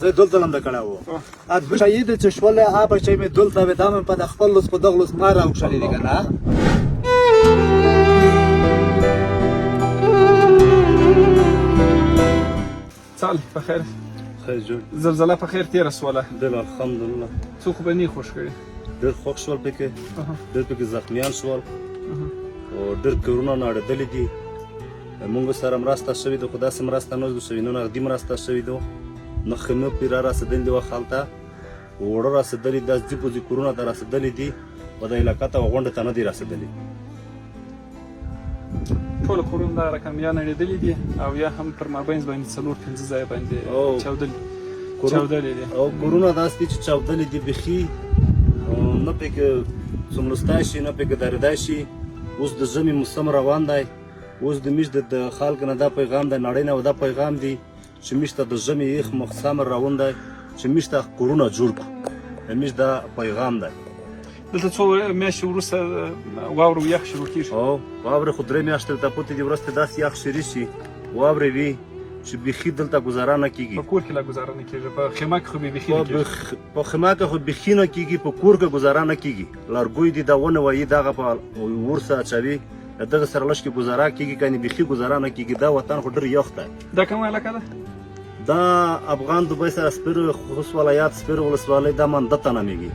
زه دلته لمده کړی وو بچایي د چې شوله هغه بچی مې دلته وې دا مې په د خپل لوس په دغه لوس ما راوکښلې دي که نه سال په خیر خیر جون زلزله په خیر تېره سوله ډېر الحمدلله څوک خو به نه یې خوښ کړي ډېر خوښ شول پکې ډېر پکې زخمیان شول او ډېر کورونه نړېدلي دي موږ سره مرسته شوې ده خو داسې مرسته نه ده شوې نه نغدي مرسته شوې ده نه خیمه پرې را رسېدلې وه هلته اوړه رسېدلي داسې ځي پوځي کورونه ته رسېدلي دي په د علاقه ته غونډې ته نه دي رسېدلي ټول کورونه دغه رقم یا نړېدلي دي او یا هم پر مابینځ باندې 4-5 ځایه باندې چاودلي دي او کورونه داسې دي چې چاودلي دي بیخي نه پکې څملستی شي نه پکې درېدی شي اوس د ژمي موسم روان دی اوس د میش د خلکو نه دا پیغام دی نړۍ نه دا پیغام دی چې میش ته د ژمي یخ موسم روان دی چې میش ته کورونه جوړ کړو د میش دا پیغام دی دلته څو میاشتې وروسته واوره یخ شروع کېږي او واورې خو 3 میاشتې ته پاتې دي وروسته داسې یخ شروع شي واورې وي چې بیخي دلته ګزاره نه کېږي په کور کې لا ګزاره نه کېږي په خیمه کې خو بیخي نه کېږي په خیمه کې خو بیخي نه کېږي په کور کې ګزاره نه کېږي لرګوی دي دا ونه وایي دغه په ورسه اچوي دغه سره لږ کې ګزاره کېږي کنې بیخي ګزاره نه کېږي دا وطن خو ډېر یخ دی دا کومه علاقه ده دا افغان دوبۍ سره سپیرو خصوص ولایات سپیرو ولسوالۍ دا منده ته نومیږي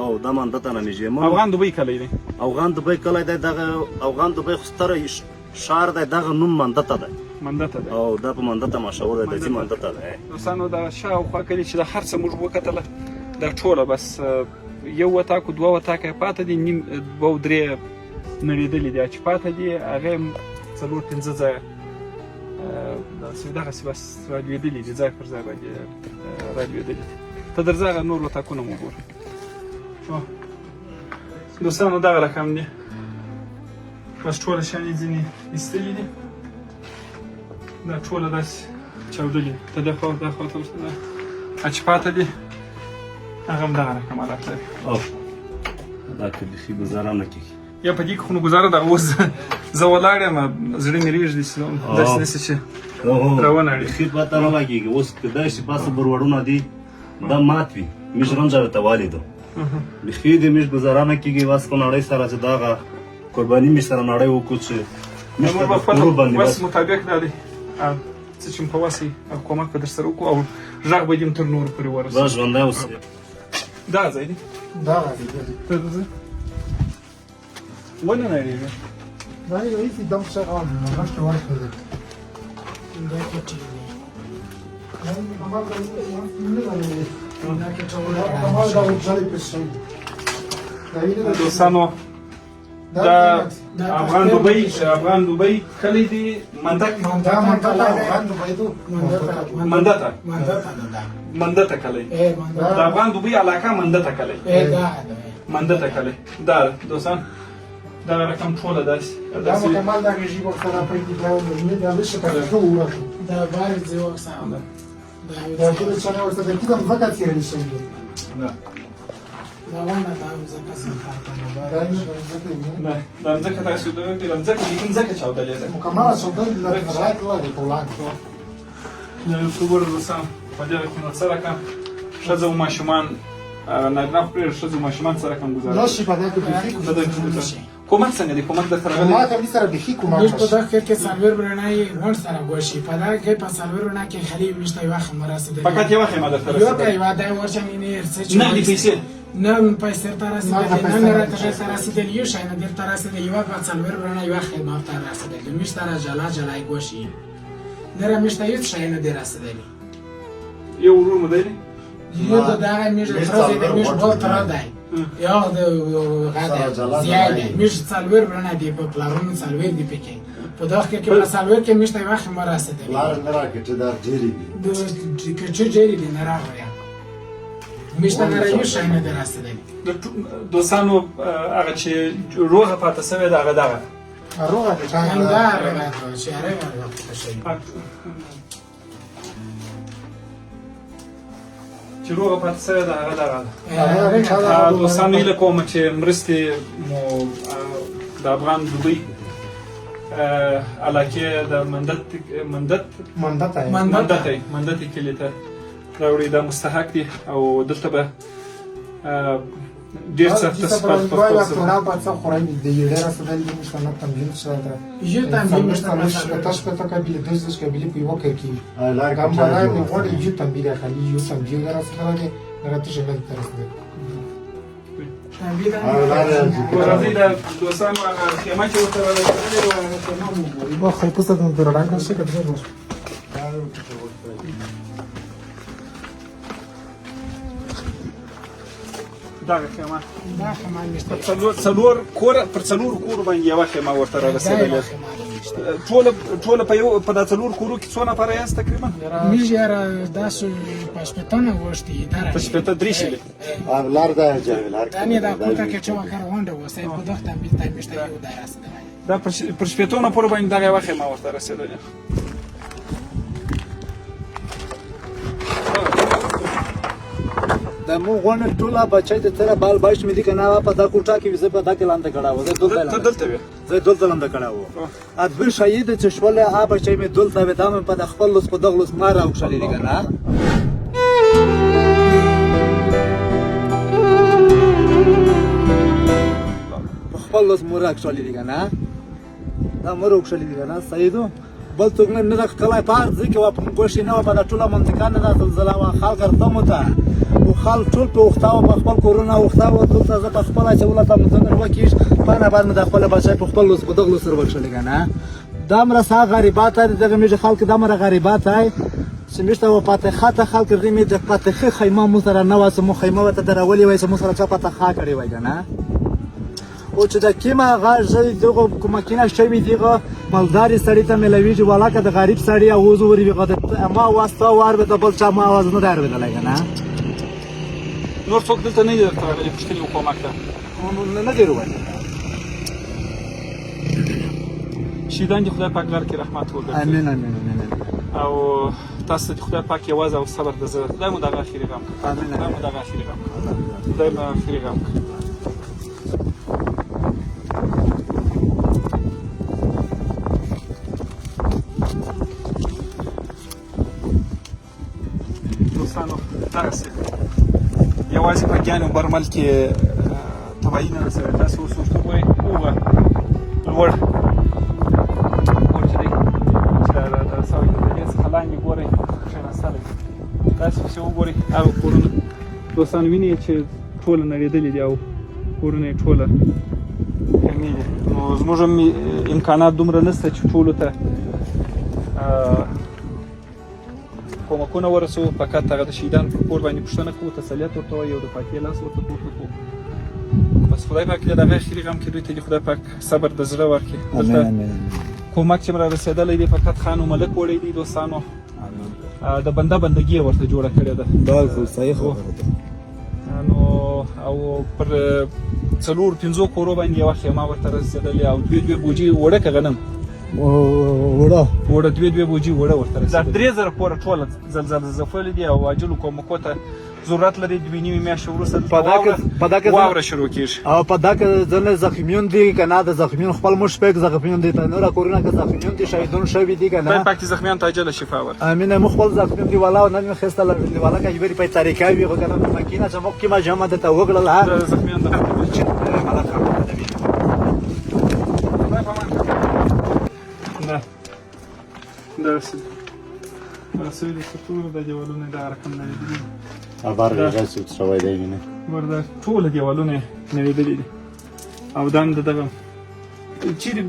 او دا منده ته نومیږي افغان دوبۍ کلی دی افغان دوبۍ کلی دی دغه افغان دوبۍ خو ستره شهر دی دغه نوم منده ته دی منده ته دی او دا په منده ته مشهور دی د ځي منده ته دی دوستانو دا شاوخوا کلي چې د هر څه موږ وکتله دا ټوله بس یو وتاکو دوه وتاکه پاته دي نیم دوه درې نړېدلي دي چې پاته دي هغه 4-5 ځایه دغسې بس رالوېدلي دي ځای پر ځای باندې رالوېدلي دي ته درځه هغه نور وتاکونه مو ګوره دوستانو دغه رقم دي بس ټوله شیان یې ځینې ایستلي دي دا ټوله داسې چاودلي ته دا خوا دا خوا ته ورته چې پاته دي هغه هم دغه رقم حالت لري دا که بیخي ګزاره نه کېږي یا په دې کې خو نو ګزاره ده اوس زه ولاړ یم زړه مې رېږدي چې داسې نسي چې راونړي بیخي پته نه لګېږي اوس کیدای شي پاسه بروړونه دي دا مات وي میش رنجه ورته والیدو بیخي د میش ګزاره نه کېږي بس په نړۍ سره چې دغه قرباني میش سره نړۍ وکړو چې موږ به خپل وس مطابق دا دی څه چې په وس کومک به در سره وکړو او غږ به دې تر نورو پورې ورسوو دا ژوندی اوسې دا ځای دی دا ځای دی ونه نړېږي دا یې هیڅ دم شغال نه مخکې ورکړل دا کټي دوستانو دا افغان دوبۍ کلی دی منده کلی د افغان دوبۍ علاقه منده کلی دا دوستان دا رقم ټوله داسې دا مکمل دا رژیم وقتنا پریدی دا بشه پرشو ورشو دا بارد زی وقتنا دا کده چانه ورسته در کدام فقط سیرلی شنگی دا وانا دا مزکا سنخارتنا دا مزکا تاسو دوی دا مزکا چاودلی ده مکمل چاودلی دا فرایت الله دی پولان تو ګوره دوستان په دې کې نو څه رقم ښځه او ماشومان نارینه خو پرېږده ښځې او ماشومان څه رقم ګزاره نشي په دې کې بیخي کومک څنګه دی کومک درته راغلی کومک هم سره بیخي کومک دوی په دغه کې څلور برنای ور سره ګوشي په دغه کې په څلور برنای کې خلی مشته یو خبر راسته فقط یو خبر درته یو کوي واده ورچا مینه ارڅ نه دی پیسې نه پیسې تر راسته نه راته تر راسته یو شای نه در تر راسته یو په څلور برنای یو خدمت تر راسته مشته را جلا ګوشي نه را مشته یو شای نه در راسته یو ورور مو دی یو دا میشه فرض دې میشه بول تر دی یا د غاده زیاده میشه څلور برنه دی په پلانونو څلور دی پکې په دغه کې په څلور کې میشه واخ مراسته دی لار نه راکې چې دا جری دی چې جری دی نه راغلی میشه نه راځي شای نه دراسته دی دوستانو هغه چې روغه پاتې سوی دا هغه دغه روغه دي څنګه دا راغلی چې هغه ورته شي چې روغه پاتې سوی دا هغه دغه دوستانو هیله کوم چې مرستې مو د افغان دوبۍ علاقې د مندت کلي ته راوړي دا مستحق دي او دلته به ډېر سخت صفات په خپل سر Una bața horani de iurea să dai din și na también și da. Eu también me Să nu și că pe toca bile 20 că bile cu eu că ki. Cam mai de ori eu también că eu también era să da de era tu și mai interesant. راځي د دوستانو هغه خیمه چې ورته راغلې وه Bă, hai pus să te întâlnerea ca și că te văd. دغه خیمه دا خیمه مشته پر څلور کور باندې یوه خیمه ورته را رسېدلې ټوله په دا څلور کورو کې څو نفره یاست تقریبا میږ یاره داسې په شپېتنه وشتي په شپېته درې شلې Avlar da cevler. دا نه دا کوټه کې چې وکړ غونډه وسه په دغه تامین مشته یو دایره دا پر شپېتو نفرو باندې دغه یوه خیمه ورته رسېدلې د مو غونه ټوله بچی د تر بال باش مې دي کنه په دا کوټه کې وزه په دا کې لاندې کړه و ته دلته وې زه دلته لاندې کړه و ا د شهید چې شوله ا بچی مې دلته و دا مې په خپل لس په دغه لس مار او شلې دي کنه خپل لس مور او شلې دي کنه دا مور او شلې دي کنه سیدو بل څوک نه د خلای پار ځکه و په ګوشي نه په ټوله منطقه نه د زلزلہ او خلک ارتمو ته او خلک ټول په وختاو په خپل کورونا وختاو دلته ز په خپل چې ولته مزنه وکیش پانه بعد مې د خپل بچای په خپل لوس په دغلو سر وکړل کنه دا مرسا غریبات دغه میږي خلک دا مر غریبات هاي چې مشته و پاتې خاطه خلک دې مې د پاتې خیمه مو سره نه واسه مو خیمه وته درولې وای چې مو سره چا پاتې خا کړی وای کنه او چې د کیما غاړه دغه کومه کینه شوی دیغه مالداري سړی ته ملويږي ولاکه د غریب سړی او زوري وغه ما واسطه وار به د بل چا ما आवाज نه دار ودلای کنه نور څوک دلته نه دي درته راغلي پوښتنې وکړو ماته نه دی وروای شهیدان دي خدای پاک لار کې رحمت وکړي امين امين امين او تاسو د خدای پاک یوازې او صبر د زړه خدای مو دغه اخیری غم امين خدای مو دغه اخیری غم خدای مو اخیری غم دوستانو دغسې یوازې په ګیان او برمل کې تباهي نه رسوي تاسو اوس ورته وګورئ اوغه لوړ چې دی چې دا سوی د دې څخه لاندې ګورئ کښېناستلی تاسې پسې وګورئ هغه کورونه دوستان وینئ چې ټوله نړېدلي دي او کورونه یې ټوله خیمې دي نو زموږ هم امکانات دومره نشته چې ټولو ته کومکونه ورسو فقط هغه د شهیدانو پر کور باندې پوښتنه کوو تسلیت ورته وایو او د فاتحې لاس ورته پورته کوو بس خدای پاک د هغه اخري غم کې دوی ته خدای پاک صبر د زړه ورکړي دلته کومک چې را رسېدلی دی فقط خان او ملک وړی دی دوستانو د بنده بندګي یې ورته جوړه کړې ده دا صحیح خبره ده نو او پر څلور پنځو کورو باندې یوه خیمه ورته رسېدلې او دوې بوجي وړه که غنم وړه دوې بوجي وړه ورته رسېدلې 3000 پورې ټوله زلزله ځپلې دي او عاجلو کومکو ته ضرورت لري دوې نیمې میاشتې وروسته واوره شروع کېږي او په دا کې ځنه زخمیون دي کنه د زخمیون خپل مش پک زخمیون دي نور کورونه کې زخمیون دي شهیدون شوی دي کنه خدای پاک دې زخمیان ته عاجله شفا ورکړي امين مو خپل زخمیون دي والا نن مې خسته لري والا کې یوري په طریقې وي وګره مکینه چې مو کې ما جمع د توغړل ها زخمیان د دا سوی د سطور د دیوالونه دا رقم نوېدلي دي Abar رسید شوی دی نه وردا ټول دیوالونه نوېدلي دي او دا هم دغه چیرې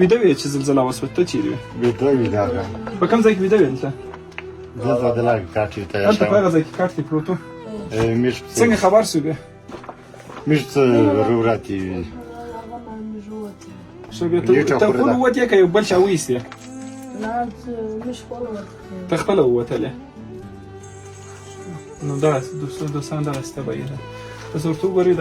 ویده وې چې زلزله وسوه ته چیرې وې ویده په کوم ځای کې ویده وې دلته دلته د لاګ کاټ ته هلته په هغه ځای کې کاټ کې پروت و میش څنګه خبر سو بیا میش روراتی شو بیا ته خپل ووتې که یو بل چا ویستې ته خپله ووتلې نو دا دوستان دغسې تباهي ده تاسو ورته وګورئ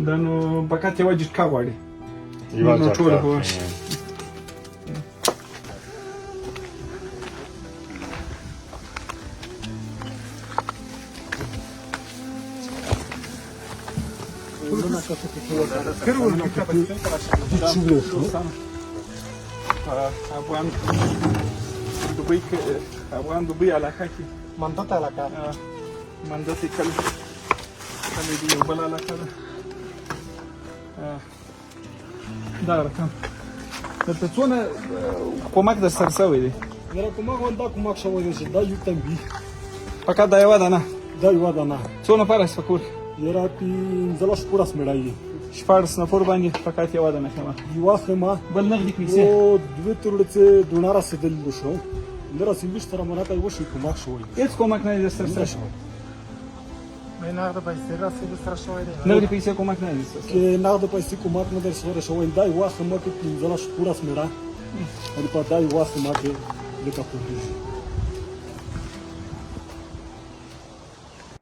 دا نو فقط یوه جټکه غواړي نو ټوله به وشي افغان دوبۍ علاقه کې منطقه علاقه منځتې کلی د یو بل علاقه ده دغه رقم دلته څونه کومک در سره شوی دی یاره کومک ول دا کومک شوی دی چې دا یو تنبیه فقط دا یوه دانه دا یوه دانه څو نفره است په کور یاره 15 شپوړس مړایي 14 نفر باندې فقط یوه دانه خیمه یوه خیمه بل نغدي پیسې او دوی ترړه دونه رسېدل شو نه رسېدل سره مراته یو شي کومک شوی هیڅ کومک نه دی در سره شوی نقد پیسې راسي سره شوی دی نغدي پیسې کومک نه دی کې نقد پیسې کومک نه در سره شوی دا یوه خیمه کې 15 شپوړس مړه او په دا یوه خیمه کې لکه پوهیږي